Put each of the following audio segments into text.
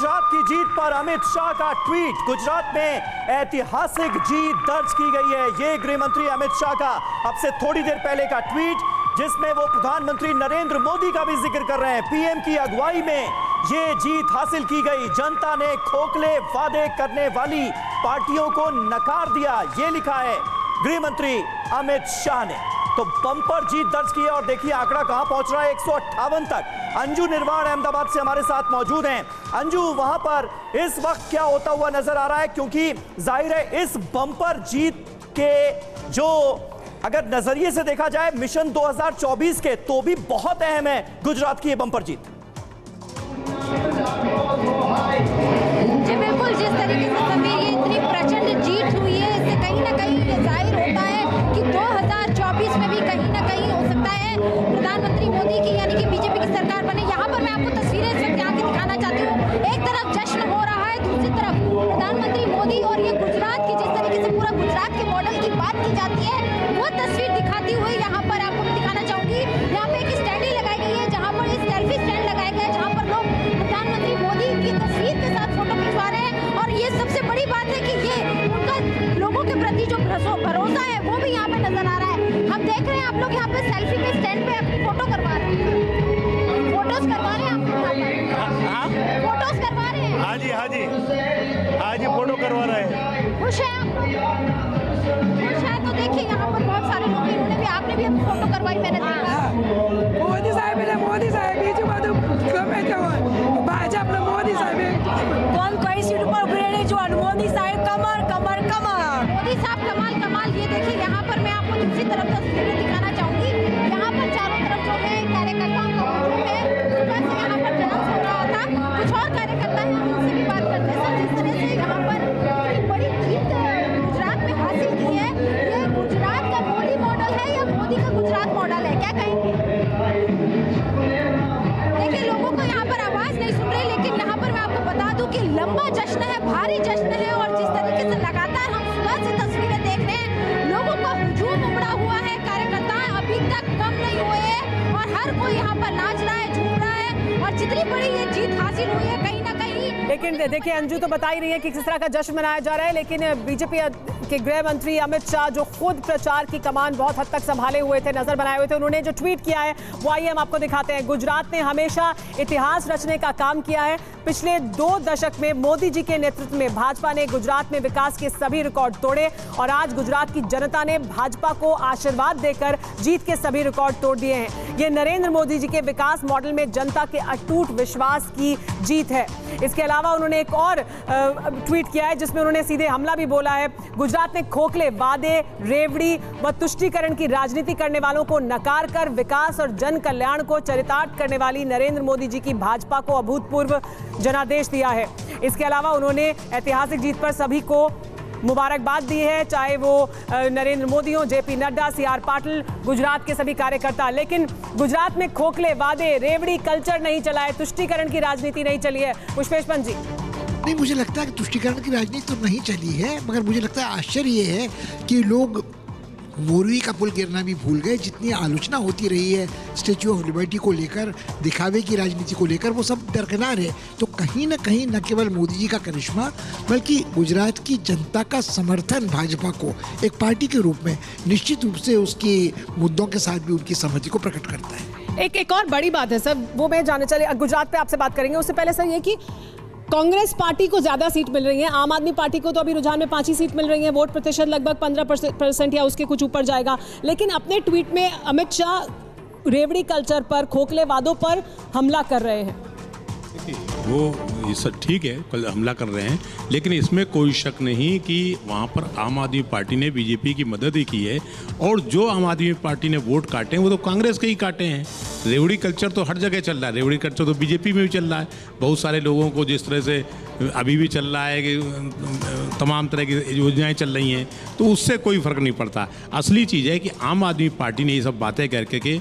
गुजरात की जीत पर अमित शाह का ट्वीट। गुजरात में ऐतिहासिक जीत दर्ज की गई है। ये गृह मंत्री अमित शाह का अब से थोड़ी देर पहले का ट्वीट, जिसमें वो प्रधानमंत्री नरेंद्र मोदी का भी जिक्र कर रहे हैं। पीएम की अगुवाई में ये जीत हासिल की गई। जनता ने खोखले वादे करने वाली पार्टियों को नकार दिया, ये लिखा है गृह मंत्री अमित शाह ने। तो बम्पर जीत दर्ज की है और देखिए आंकड़ा कहां पहुंच रहा है, 158 तक। अंजू निर्वाण अहमदाबाद से हमारे साथ मौजूद हैं। अंजू, वहां पर इस वक्त क्या होता हुआ नजर आ रहा है? क्योंकि जाहिर है इस बम्पर जीत के जो अगर नजरिए से देखा जाए मिशन 2024 के, तो भी बहुत अहम है गुजरात की ये बम्पर जीत। जी बिल्कुल, जिस तरीके से समीर ये इतनी प्रचंड जीत हुई है, इससे कहीं ना कहीं ये जाहिर होता है कि 2024 में भी कहीं ना कहीं हो सकता है प्रधानमंत्री मोदी की यानी कि बीजेपी की सरकार बने। यहाँ पर मैं आपको तस्वीरें इस वक्त यहाँ की दिखाना चाहती हूँ। एक तरफ जश्न हो रहा है, दूसरी तरफ प्रधानमंत्री मोदी और ये गुजरात की जिस तरीके से पूरा गुजरात के मॉडल की बात की जाती है, वो तस्वीर दिखाती हुई यहाँ पर आपको मैं दिखाना चाहूंगी। यहाँ पे एक स्टैंड लगाई गई है, जहाँ पर एक सेल्फी स्टैंड लगाया गया है, जहाँ पर लोग प्रधानमंत्री मोदी की तस्वीर के साथ फोटो खिंचवा रहे हैं। और ये सबसे बड़ी बात है कि ये उनका लोगों के प्रति जो भरोसा है वो भी यहाँ पे नजर आ रहा है। हम देख रहे हैं आप लोग यहाँ पे सेल्फी पे स्टैंड पे अपनी फोटो करवा रहे हैं, फोटोज करवा रहे हैं आप, फोटोज करवा रहे हैं। हाँ जी, हाँ जी, हाँ जी, फोटो करवा रहे हैं। खुश है आप? खुश है? तो देखिए यहाँ पर बहुत सारे लोग, इन्होंने भी, आपने भी अपनी फोटो करवाई, मैंने देखा। मोदी साहेब बीजू बाजू गमे तेव्हा भाजपनं मोदी साहेब कोण काही सीट पर उभे राहिले जो मोदी साहेब कमर कमर कमर मोदी साहब कमाल कमाल। ये देखिए यहाँ पर मैं आपको दूसरी तरफ तस्वीरें दिखाना चाहूंगी। यहाँ पर चारों तरफ जो है कार्यकर्ताओं का हुजूम है। सुबह से यहाँ पर डांस हो रहा था, कुछ और कार्यकर्ता हैं, हम उनसे भी बात करते हैं। सर, जिस तरह से यहाँ पर इतनी बड़ी जीत गुजरात में हासिल की है, ये गुजरात का मोदी मॉडल है या मोदी का गुजरात मॉडल है, क्या कहेंगे? देखिए लोगों को यहाँ पर आवाज नहीं सुन रही, लेकिन यहाँ पर मैं आपको बता दूं कि लंबा जश्न है, भारी जश्न है। और जिस तरीके से लगातार हम सुबह से तस्वीरें देख रहे हैं, लोगों का हुजूम उमड़ा हुआ है, कार्यकर्ता अभी तक कम नहीं हुए हैं और हर कोई यहाँ पर नाच रहा है, झूम रहा है। और जितनी बड़ी ये जीत हासिल हुई है कहीं ना कहीं, लेकिन देखिए अंजू तो बता ही रही है कि किस तरह का जश्न मनाया जा रहा है, लेकिन बीजेपी के गृह मंत्री अमित शाह जो खुद प्रचार की कमान बहुत हद तक संभाले हुए थे, नजर बनाए हुए थे, उन्होंने जो ट्वीट किया है वो आइए हम आपको दिखाते हैं। गुजरात ने हमेशा इतिहास रचने का काम किया है। पिछले 2 दशक में मोदी जी के नेतृत्व में भाजपा ने गुजरात में विकास के सभी रिकॉर्ड तोड़े और आज गुजरात की जनता ने भाजपा को आशीर्वाद देकर जीत के सभी रिकॉर्ड तोड़ दिए हैं। ये नरेंद्र मोदी जी के विकास मॉडल में जनता के अटूट विश्वास की जीत है। इसके अलावा उन्होंने एक और ट्वीट किया है जिसमें उन्होंने सीधे हमला भी बोला है। गुजरात ने खोखले वादे, रेवड़ी व तुष्टीकरण की राजनीति करने वालों को नकार कर विकास और जन कल्याण को चरितार्थ करने वाली नरेंद्र मोदी जी की भाजपा को अभूतपूर्व जनादेश दिया है। इसके अलावा उन्होंने ऐतिहासिक जीत पर सभी को मुबारकबाद दी है, चाहे वो नरेंद्र मोदी हो, जेपी नड्डा, सीआर पाटिल, गुजरात के सभी कार्यकर्ता। लेकिन गुजरात में खोखले वादे, रेवड़ी कल्चर नहीं चला है, तुष्टीकरण की राजनीति नहीं चली है। पुष्पेश पंत जी। नहीं, मुझे लगता है कि तुष्टीकरण की राजनीति तो नहीं चली है, मगर मुझे लगता है आश्चर्य ये है कि लोग मोरवी का पुल गिरना भी भूल गए। जितनी आलोचना होती रही है स्टैच्यू ऑफ लिबर्टी को लेकर, दिखावे की राजनीति को लेकर, वो सब दरकिनार है। तो कहीं ना कहीं न केवल मोदी जी का करिश्मा बल्कि गुजरात की जनता का समर्थन भाजपा को एक पार्टी के रूप में निश्चित रूप से उसके मुद्दों के साथ भी उनकी सहमति को प्रकट करता है। एक और बड़ी बात है सर, वो मैं जानना चाहिए, गुजरात पे आपसे बात करेंगे, उससे पहले सर ये कि कांग्रेस पार्टी को ज्यादा सीट मिल रही है, आम आदमी पार्टी को तो अभी रुझान में 5 ही सीट मिल रही है, वोट प्रतिशत लगभग 15% या उसके कुछ ऊपर जाएगा। लेकिन अपने ट्वीट में अमित शाह रेवड़ी कल्चर पर, खोखले वादों पर हमला कर रहे हैं। वो ये सब ठीक है, कल हमला कर रहे हैं, लेकिन इसमें कोई शक नहीं कि वहाँ पर आम आदमी पार्टी ने बीजेपी की मदद ही की है और जो आम आदमी पार्टी ने वोट काटे हैं वो तो कांग्रेस के ही काटे हैं। रेवड़ी कल्चर तो हर जगह चल रहा है, रेवड़ी कल्चर तो बीजेपी में भी चल रहा है। बहुत सारे लोगों को जिस तरह से अभी भी चल रहा है कि तमाम तरह की योजनाएं चल रही हैं, तो उससे कोई फ़र्क नहीं पड़ता। असली चीज़ है कि आम आदमी पार्टी ने ये सब बातें करके के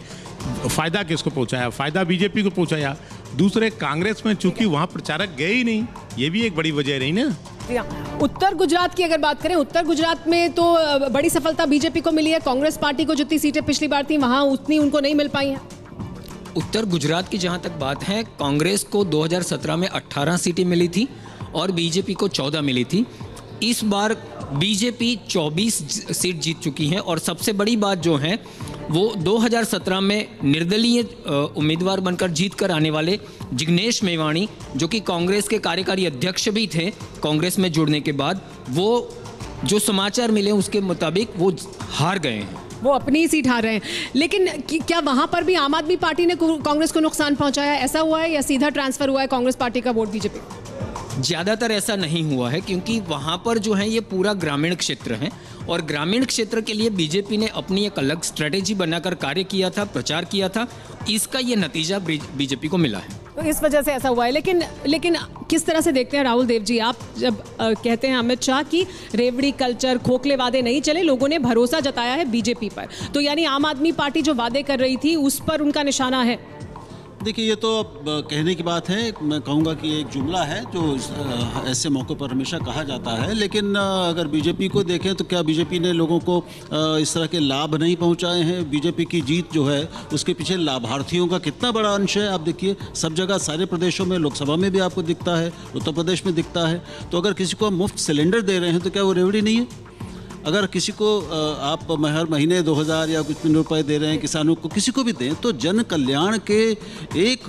फ़ायदा किसको पहुंचाया? फ़ायदा बीजेपी को पहुंचाया। दूसरे कांग्रेस में चूंकि वहाँ प्रचारक गए ही नहीं, ये भी एक बड़ी वजह रही ना। उत्तर गुजरात की अगर बात करें, उत्तर गुजरात में तो बड़ी सफलता बीजेपी को मिली है। कांग्रेस पार्टी को जितनी सीटें पिछली बार थी वहाँ उतनी उनको नहीं मिल पाई हैं। उत्तर गुजरात की जहां तक बात है, कांग्रेस को 2017 में 18 सीटें मिली थी और बीजेपी को 14 मिली थी। इस बार बीजेपी 24 सीट जीत चुकी है और सबसे बड़ी बात जो है वो 2017 में निर्दलीय उम्मीदवार बनकर जीत कर आने वाले जिग्नेश मेवाणी, जो कि कांग्रेस के कार्यकारी अध्यक्ष भी थे कांग्रेस में जुड़ने के बाद, वो जो समाचार मिले उसके मुताबिक वो हार गए हैं। वो अपनी ही सीट हार रहे हैं। लेकिन क्या वहां पर भी आम आदमी पार्टी ने कांग्रेस को नुकसान पहुंचाया, ऐसा हुआ है या सीधा ट्रांसफर हुआ है कांग्रेस पार्टी का वोट बीजेपी? ज़्यादातर ऐसा नहीं हुआ है, क्योंकि वहाँ पर जो है ये पूरा ग्रामीण क्षेत्र है और ग्रामीण क्षेत्र के लिए बीजेपी ने अपनी एक अलग स्ट्रेटेजी बनाकर कार्य किया था, प्रचार किया था। इसका ये नतीजा बीजेपी को मिला है, तो इस वजह से ऐसा हुआ है। लेकिन किस तरह से देखते हैं राहुल देव जी, आप जब कहते हैं अमित शाह की रेवड़ी कल्चर, खोखले वादे नहीं चले, लोगों ने भरोसा जताया है बीजेपी पर, तो यानी आम आदमी पार्टी जो वादे कर रही थी उस पर उनका निशाना है? देखिए, ये तो अब कहने की बात है। मैं कहूँगा कि एक जुमला है जो ऐसे मौक़ों पर हमेशा कहा जाता है, लेकिन अगर बीजेपी को देखें तो क्या बीजेपी ने लोगों को इस तरह के लाभ नहीं पहुँचाए हैं? बीजेपी की जीत जो है उसके पीछे लाभार्थियों का कितना बड़ा अंश है आप देखिए। सब जगह, सारे प्रदेशों में, लोकसभा में भी आपको दिखता है, उत्तर प्रदेश में दिखता है। तो अगर किसी को मुफ्त सिलेंडर दे रहे हैं तो क्या वो रेवड़ी नहीं है? अगर किसी को आप हर महीने 2000 या कुछ रुपए दे रहे हैं किसानों को, किसी को भी दें, तो जन कल्याण के एक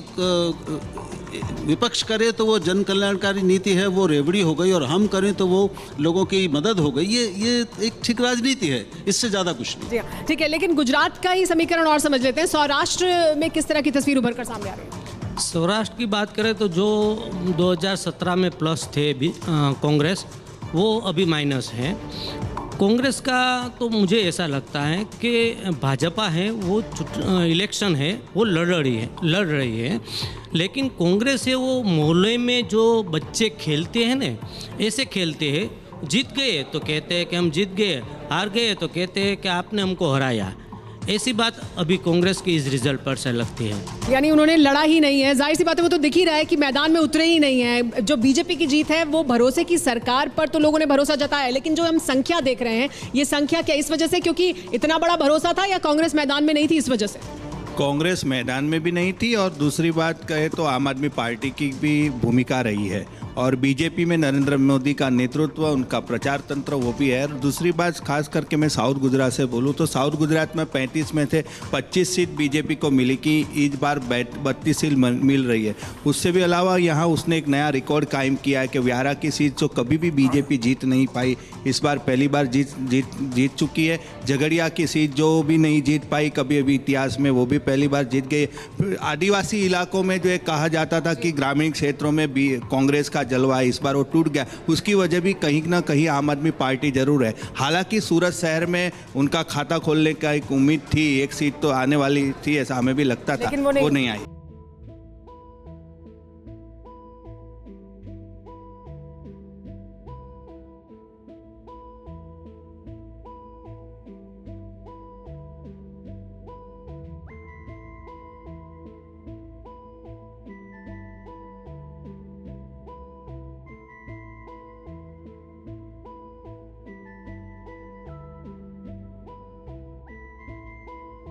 विपक्ष करे तो वो जन कल्याणकारी नीति है, वो रेवड़ी हो गई, और हम करें तो वो लोगों की मदद हो गई। ये एक ठीक राजनीति है, इससे ज़्यादा कुछ नहीं। ठीक है, लेकिन गुजरात का ही समीकरण और समझ लेते हैं। सौराष्ट्र में किस तरह की तस्वीर उभर कर सामने आ रही है? सौराष्ट्र की बात करें तो जो 2017 में प्लस थे कांग्रेस, वो अभी माइनस है। कांग्रेस का तो मुझे ऐसा लगता है कि भाजपा है वो इलेक्शन है वो लड़ रही है, लेकिन कांग्रेस है वो मोहल्ले में जो बच्चे खेलते हैं ना, ऐसे खेलते हैं। जीत गए तो कहते हैं कि हम जीत गए, हार गए तो कहते हैं कि आपने हमको हराया। ऐसी बात अभी कांग्रेस के इस रिजल्ट पर से लगती है। यानी उन्होंने लड़ा ही नहीं है, जाहिर सी बात है, वो तो दिख ही रहा है कि मैदान में उतरे ही नहीं है। जो बीजेपी की जीत है वो भरोसे की सरकार पर तो लोगों ने भरोसा जताया है, लेकिन जो हम संख्या देख रहे हैं, ये संख्या क्या इस वजह से क्योंकि इतना बड़ा भरोसा था, या कांग्रेस मैदान में नहीं थी इस वजह से? कांग्रेस मैदान में भी नहीं थी, और दूसरी बात कहे तो आम आदमी पार्टी की भी भूमिका रही है, और बीजेपी में नरेंद्र मोदी का नेतृत्व, उनका प्रचार तंत्र वो भी है। और दूसरी बात खास करके मैं साउथ गुजरात से बोलूँ तो साउथ गुजरात में 35 में से 25 सीट बीजेपी को मिली कि इस बार 32 सीट मिल रही है। उससे भी अलावा यहाँ उसने एक नया रिकॉर्ड कायम किया है कि व्यारा की सीट जो कभी भी बीजेपी जीत नहीं पाई, इस बार पहली बार जीत चुकी है। झगड़िया की सीट जो भी नहीं जीत पाई कभी अभी इतिहास में, वो भी पहली बार जीत गई। आदिवासी इलाकों में जो एक कहा जाता था कि ग्रामीण क्षेत्रों में भी कांग्रेस का जलवा, इस बार वो टूट गया। उसकी वजह भी कहीं ना कहीं आम आदमी पार्टी जरूर है। हालांकि सूरत शहर में उनका खाता खोलने का एक उम्मीद थी, एक सीट तो आने वाली थी, ऐसा हमें भी लगता था, वो नहीं आई।